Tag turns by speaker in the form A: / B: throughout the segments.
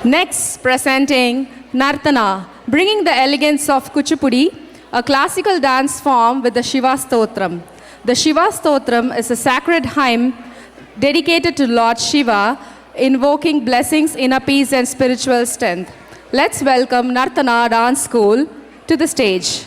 A: Next, presenting Nartana, bringing the elegance of Kuchipudi, a classical dance form with the Shiva Stotram. The Shiva Stotram is a sacred hymn dedicated to Lord Shiva, invoking blessings, inner peace, and spiritual strength. Let's welcome Nartana Dance School to the stage.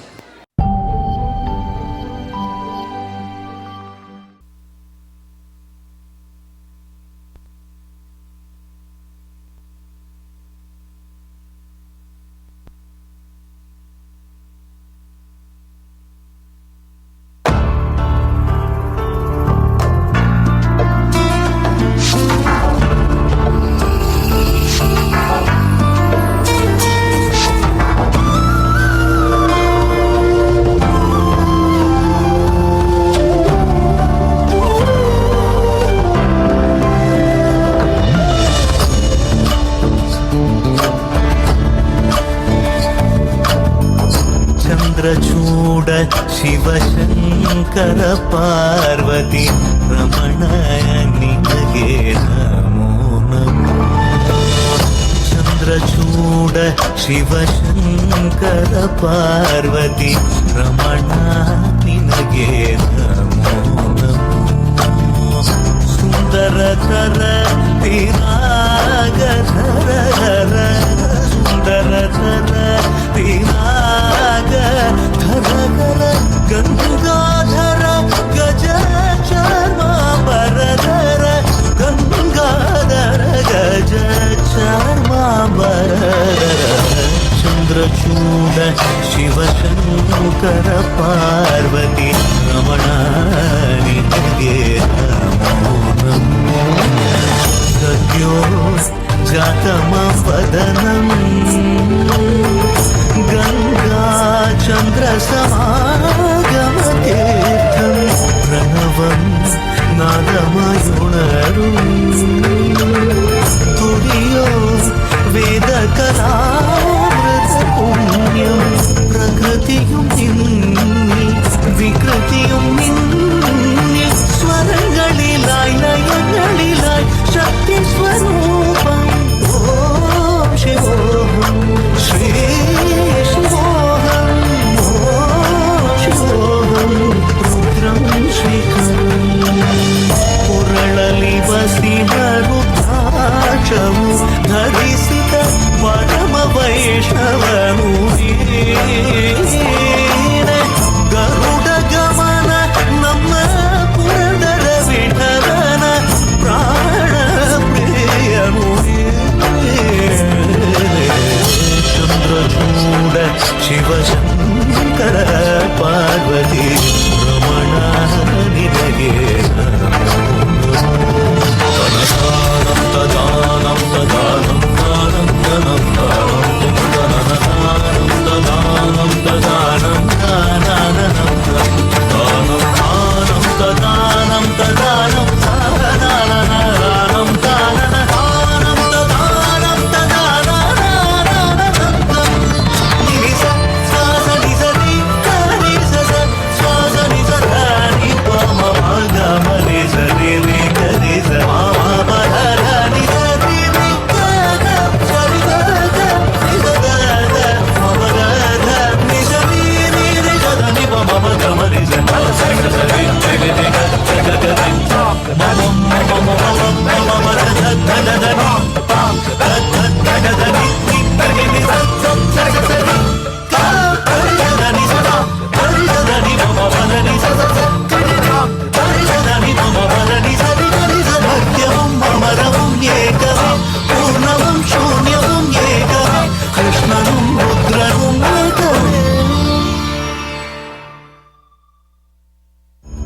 B: Chandrachud Shivashankara Parvati Ramana ನಿನಗೆ ನಮೋ ನಮೋ. ಚಂದ್ರಚೂಡ ಶಿವಶಂಕರ ಪಾರ್ವತಿ ರಮಣ ನಿನಗೆ ನಮೋ ನಮೋ. ಸುಂದರತರ ತಿರಾಗಧರ ಸುಂದರತರ ತಿರಾಗ ಧರ ಗಂಗಾಧರ ಗಜ ಚಾರ್ಮಾಂಬರಧರ ಗಂಗಾಧರ ಗಜ ಚಾರ್ಮಾಂಬರಧರ. ಚಂದ್ರಚೂಡ ಶಿವಶಂಕರ ಪಾರ್ವತಿ ರಮಣ ನಿನಗೆ ನಮೋ ನಮೋ. ಸದ್ಯೋ ಜಾತಮ ವದನಂ ಗಂಗಾ ಚಂದ್ರ ಸಮಾಗಮತೀರ್ಥಂ ಪ್ರಣವಂ ನಾದಮಯುಣರು ತುಡಿಯೋ ವೇದ ಕಲಾಮೃತ ಪುಣ್ಯಂ. പ്രകൃതിയും നിന്നി വികൃതിയും നിന്നി സ്വരങ്ങളിലായി ലയങ്ങളിലായി ശക്തി സ്വരൂപം. ഓം ശിവോഹം ശ്രീ ശിവോഹം ഓം ശിവോഹം രുദ്രം ശ്രീകരം. ಪುರಳಲಿ ಬಸಿದ ರುದ್ರಾಕ್ಷವು ಧರಿಸಿದ ಪರಮ ವೈಷ್ಣವನು ಗರುಡ ಗಮನ ನಮ್ಮ ಪುರಂದರ ವಿಠಲನ ಪ್ರಾಣ ಪ್ರಿಯನು. ಚಂದ್ರಚೂಡ ಶಿವಶಂಕರ ಪಾರ್ವತಿ ರಮಣ ನಿನಗೆ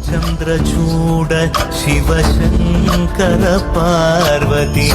B: ಚಂದ್ರಚೂಡ ಶಿವಶಂಕರ ಪಾರ್ವತಿ